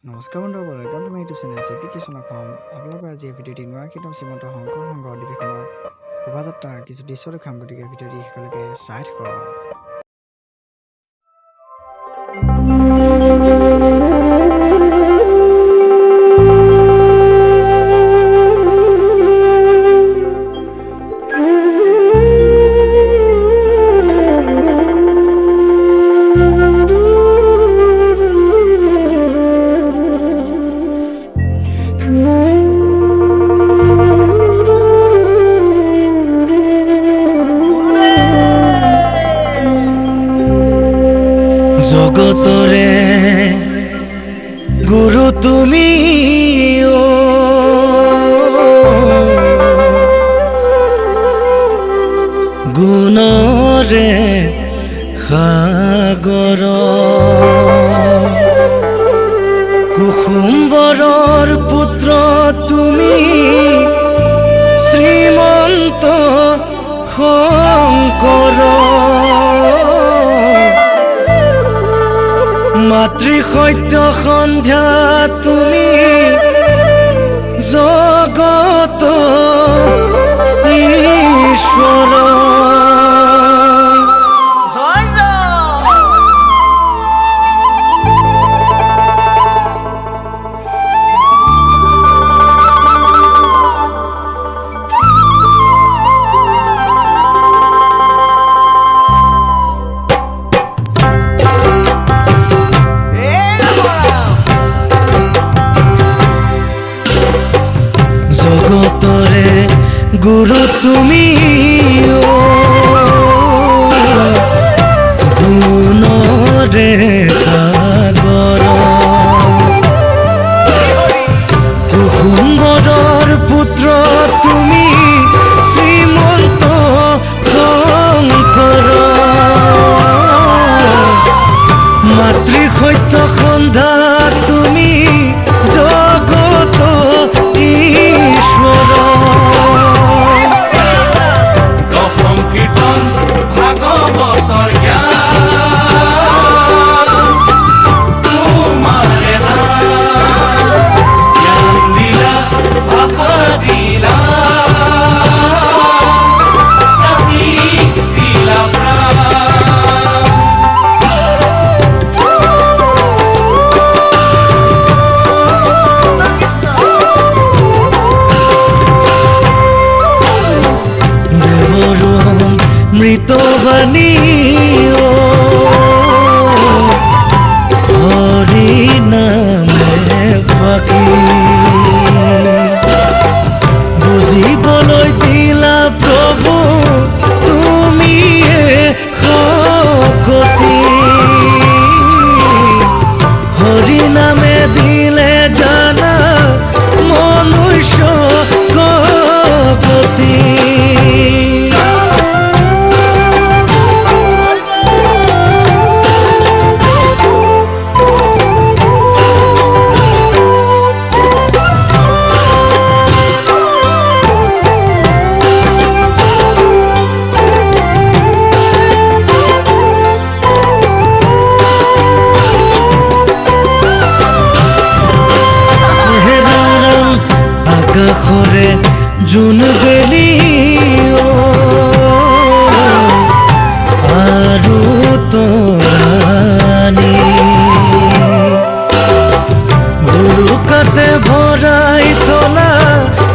নমস্কাৰ বন্ধুসকল, welcome to my YouTube channel application Assam. আপোনালোকে আজি এই ভিডিঅ'টি নোৱাকীতম শ্ৰীমন্ত শংকৰ সংঘ অধিৱেশনৰ শোভাযাত্ৰাৰ কিছু দৃশ্য দেখাম, গতিকে ভিডিঅ'টি শেষলৈকে চাই থাকক। জগতৰে গুৰু তুমি গুণৰে সাগৰ কুসুম্বৰৰ পুত্ৰ তুমি শ্ৰীমন্ত শংকৰ মাতৃ সত্য সন্ধ্যা তুমি জগত ঈশ্বৰ জয় জগতৰে গুৰু তুমি গুণৰে সাগৰ কুসুম্বৰৰ পুত্ৰ তুমি শ্ৰীমন্ত শংকৰ মাতৃ সত্য সন্ধ্যা তুমি জগত ঈশ্বৰ দশম কীৰ্তন ভাগৱতৰ জ্ঞান তোমাৰে জ্ঞান দিলা ভাষা দিলা জাতি দিলা প্ৰাণ মৃতবাণী হৰি নামে ফাকি বুজিবলৈ দিলা প্ৰভু তুমিয়ে শকতি হৰি নামে দিলে জানা মনুষ্য গতি আকাশৰে জোন বেলি আৰু তৰাণী ভুৰুকাতে ভৰাই থলা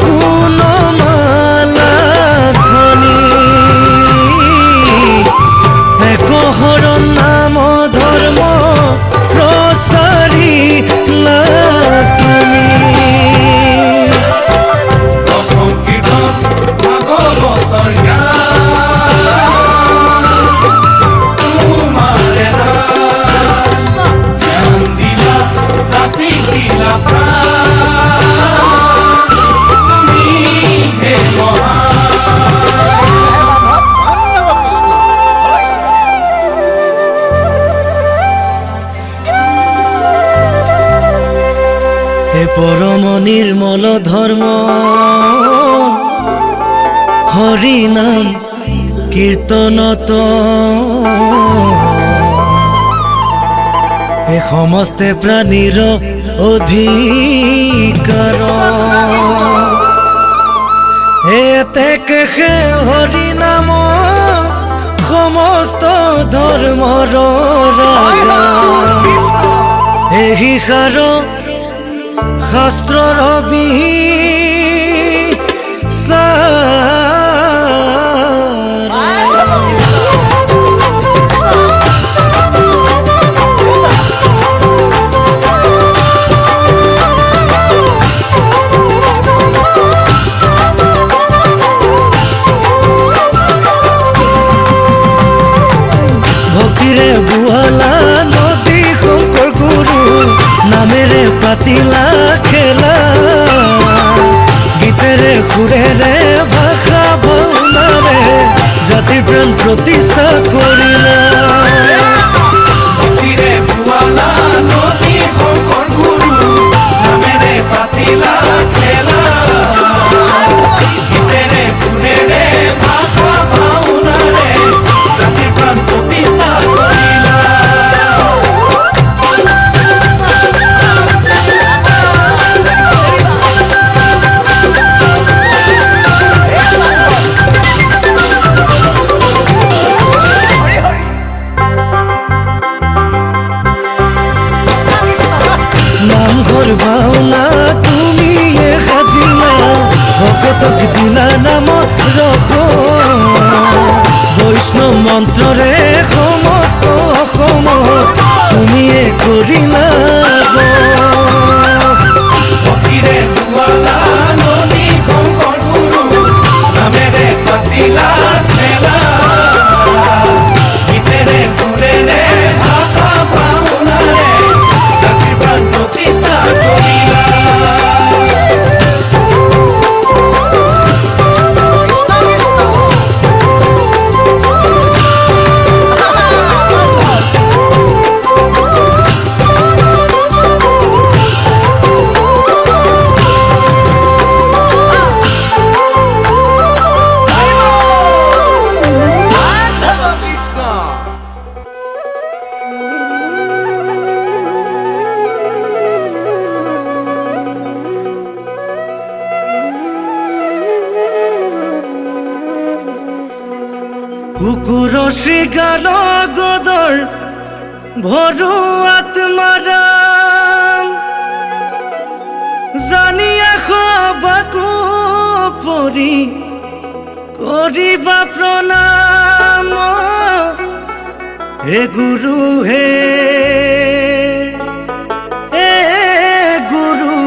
গুণমালা খনি একশৰণ নাম ধৰ্ম প্ৰচাৰী তুমি দশম কীৰ্তন ভাগৱতৰ জ্ঞান তোমাৰে জ্ঞান দিলা জাতি দিলা প্ৰাণ তুমি হে হে পৰম নিৰ্মল ধৰ্ম হৰি নাম কীৰ্তনত এ সমস্তে প্ৰাণীৰ অধিকাৰ এতেকে হৰি নাম সমস্ত ধৰ্মৰ ৰাজা এই সাৰ শাস্ত্ৰৰ ভক্তিৰে বুৱালা নদী শংকৰ গুৰু নামেৰে পাতিলা খেলা গীতেৰে সুৰেৰে ভাষা ভাওনাৰে জাতিৰ প্ৰাণ প্ৰতিষ্ঠা কৰিলা ভক্তিৰে বুৱালা নদী শংকৰ গুৰু নামেৰে পাতিলা খেলা গীতেৰে সুৰেৰে ভাষা ভাওনাৰে জাতিৰ প্ৰাণ প্ৰতিষ্ঠা কৰিলা নামঘৰ ভাওনা তুমিয়ে সাজিলা ভকতক দিলা নাম ৰস বৈষ্ণৱ মন্ত্ৰৰে সমস্ত অসম তুমিয়ে কৰিলা ভক্তিৰে বুৱালা নদী শংকৰ গুৰু নামেৰে পাতিলা খেলা গীতেৰে সুৰেৰে ভাষা ভাওনাৰে জাতিৰ প্ৰাণ প্ৰতিষ্ঠা কৰিলা কুকুৰ শৃগাল গদৰ ভৰু আত্মাৰাম জানিয়া সবাকো পৰি কৰিবা প্ৰণাম হে গুৰু হে গুৰু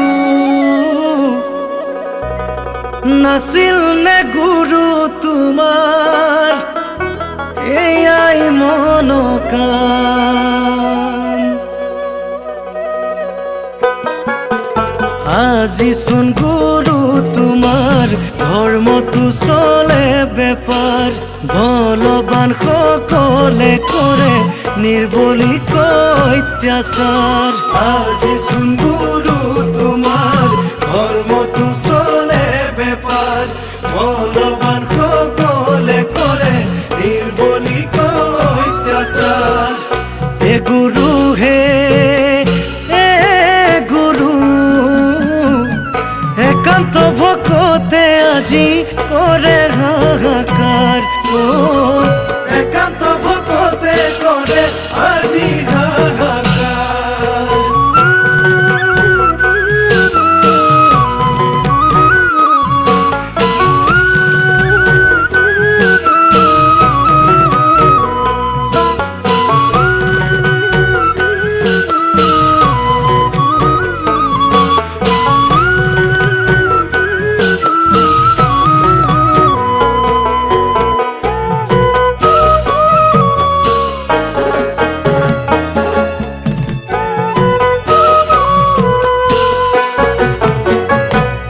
নাছিল নে গুৰু তোমাৰ এয়াই মনকাম আজি চোন গুৰু তোমাৰ ধৰ্মটো চলে বেপাৰ বলৱান সকলে কৰে নিৰ্বলিক অত্যাচাৰ আজি চোন গুৰু তোমাৰ ধৰ্মটো চলে বেপাৰ বলৱান সকলে কৰে নিৰ্বলিক অত্যাচাৰ হে গুৰু হে গুৰু একান্ত ভকতে আজি কৰে হাহাকাৰ একান্ত ভকতে কৰে আজি হাহাকাৰ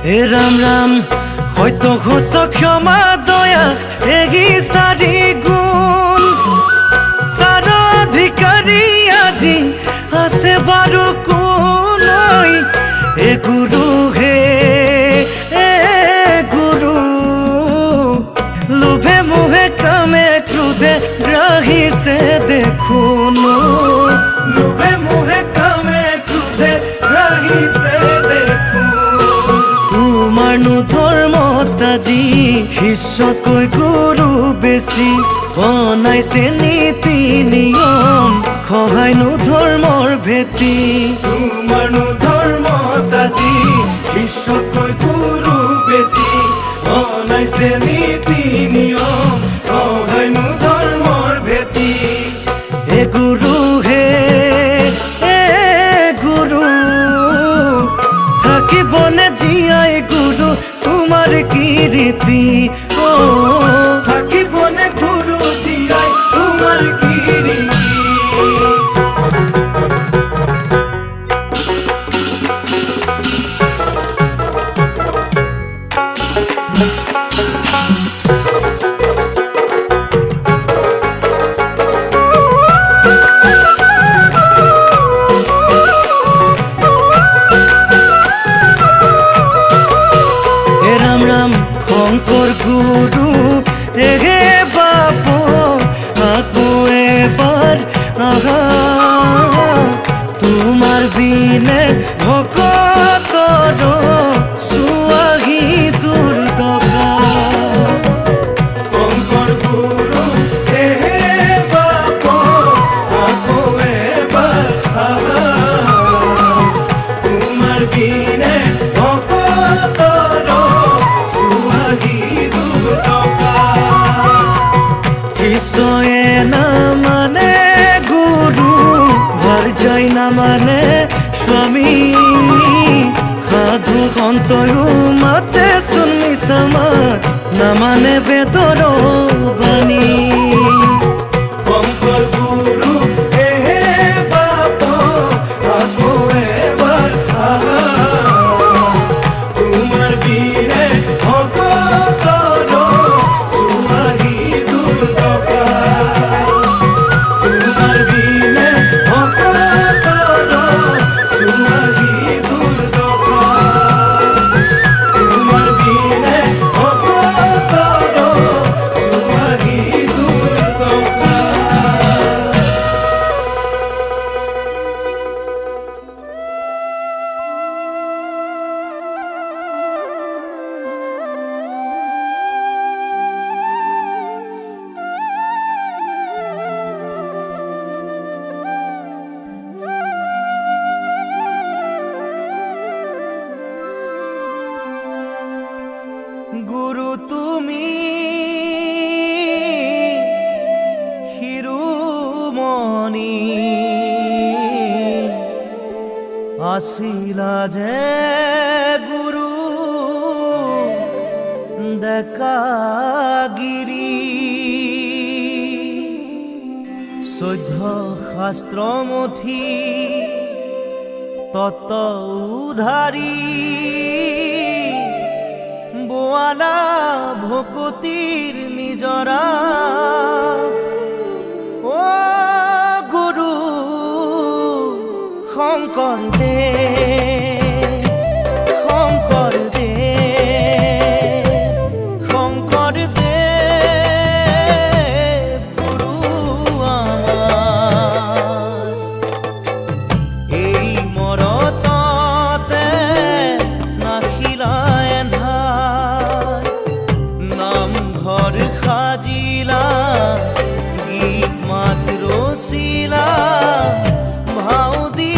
হে ৰাম ৰাম সত্য ঘোষ ক্ষমা দয়া এগি চাৰি গুণ তাৰ অধিকাৰী আজি আছে বাৰু কোন হে গুৰু হে গুৰু লোভে মোহে কামে ক্ৰোধে গ্ৰাহিছে দেখোন লোভে মোহে আহিছে দেখোন তোমাৰনো ধৰ্মত আজি শিষ্যতকৈ গুৰু বেছি বনাইছে নীতি নিয়ম সহায়নো ধৰ্মৰ ভেটি তোমাৰনো ধৰ্মত আজি শিষ্যতকৈ গুৰু বেছি বনাইছে নীতি নিয়ম সহায়নো ধৰ্মৰ ভেটি এ গুৰু হে এ গুৰু থাকিবনে জীয়াই গুৰু তোমাৰ কি ৰীতি অ থাকিবনে গুৰু জীয়াই তোমাৰ কি ৰীতি হে ৰাম ৰাম শংকৰ গুৰু এহে বাপ আকৌ এবাৰ আহা তোমাৰ বিনে ভকতৰ চুৱাহি দুৰ্দশা শংকৰ গুৰু এহে বাপ আকৌ এবাৰ আহা তোমাৰ বিনে ভকতৰ চুৱাহি দুৰ্দশা ঈশ্বৰে নামানে গুৰু ভাৰ্যাই নামানে স্বামী সাধু সন্তয়ো মাতে চুন্নি চামা নামানে বেদৰ বাণী শংকৰ গুৰু এহে বাপ আকৌ এবাৰ আহা তোমাৰ বিনে ভকতৰ চুৱাহি দুৰ্দশা তোমাৰ বিনে ভকতৰ চুৱাহি দুৰ্দশা তোমাৰ বিনে ভকতৰ চুৱাহি দুৰ্দশা গুৰু তুমি শিৰোমণি আছিলা যে গুৰু ডেকাগিৰি 14 শাস্ত্ৰ মথি তত্ত্ব উধাৰি বোৱালা ভকতিৰ নিজৰা ও গুৰু শংকৰ দেৱ শংকৰ দেৱ শংকৰ দেৱ গুৰু আমাৰ এই মৰততে নাখিলা এন্ধাৰ নামঘৰ সাজিলা গীত মাত ৰচিলা ভাও দি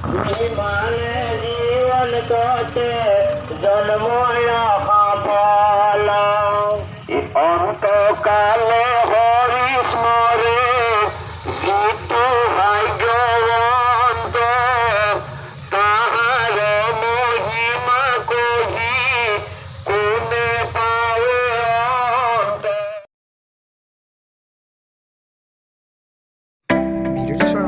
যিমানে জীৱন ততে জন্ময় সফল অন্তকালে হৰি স্মৰে যিটো ভাগ্যৱন্ত তাহাৰ মহিমা কহি কোনে পাৱে অন্ত। ভিডিঅ'টো চোৱাৰ